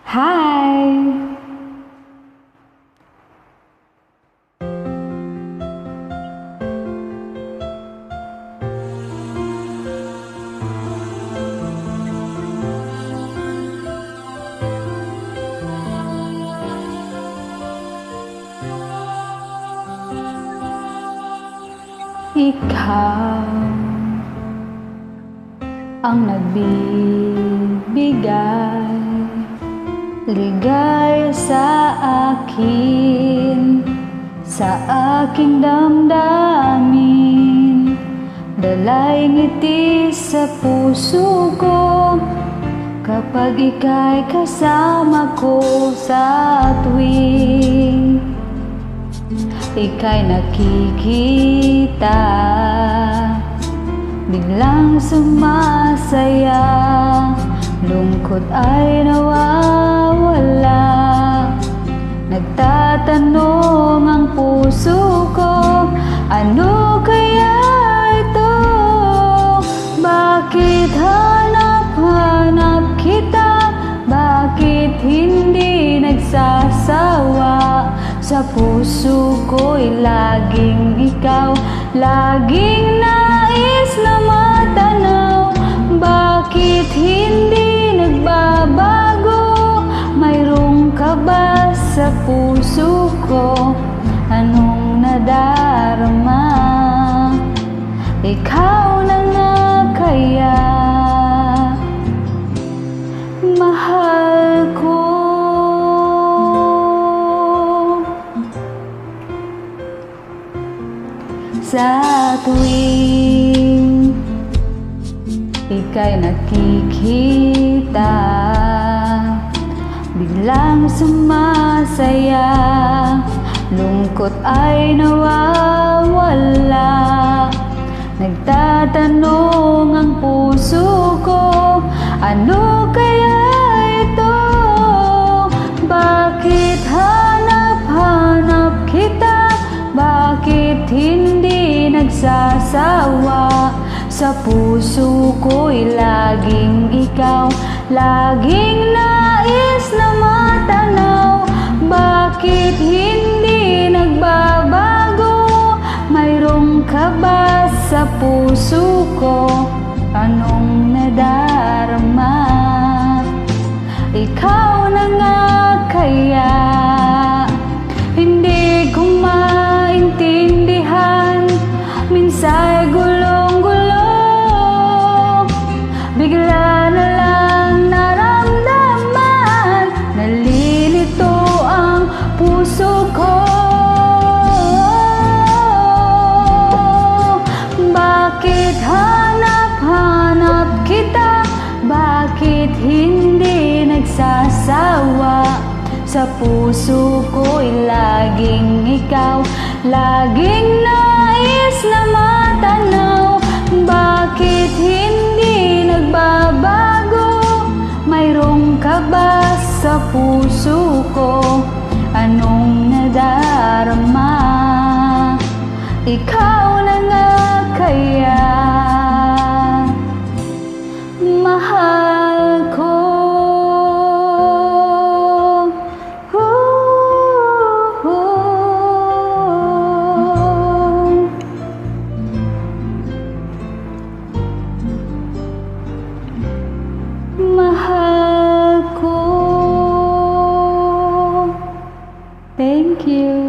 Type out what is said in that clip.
Hi! Ikaw ang nagbibigay ligaya sa akin, sa aking damdamin, dalay ngiti sa puso ko kapag ika'y kasama ko sa tuwing ika'y nakikita, biglang sumasaya, lungkot ay nawawala. Nagtatanong ang puso ko, ano kaya ito? Bakit hanap-hanap kita? Bakit hindi nagsasawa? Sa puso ko'y laging ikaw, laging nais na matanaw. Bakit hindi nagbabago? Mayroong ka ba sa puso ko? Anong nadarama? Ikaw na nga kaya, mahal ko. Sa tuwing ika'y nakikita, biglang sumasaya, lungkot ay nawawala. Nagtatanong ang puso ko, ano kaya ito? Bakit hanap-hanap kita? Bakit hindi nagsasawa? Sa puso ko'y laging ikaw, laging nais na matanaw. Bakit hindi nagbabago? Mayroong ka ba sa puso ko? Anong nadarama? Ikaw na nga kaya, hindi ko maintindihan, minsa'y gulong-gulo, bigla na lang naramdaman, nalilito ang puso ko. Bakit hanap-hanap kita? Bakit hindi nagsasawa? Sa puso ko'y laging ikaw, laging nais na matanaw. Bakit hindi nagbabago? Mayroong ka ba sa puso ko? Anong nadarama? Ikaw na nga kaya, mahal ko. Mahal ko. Thank you.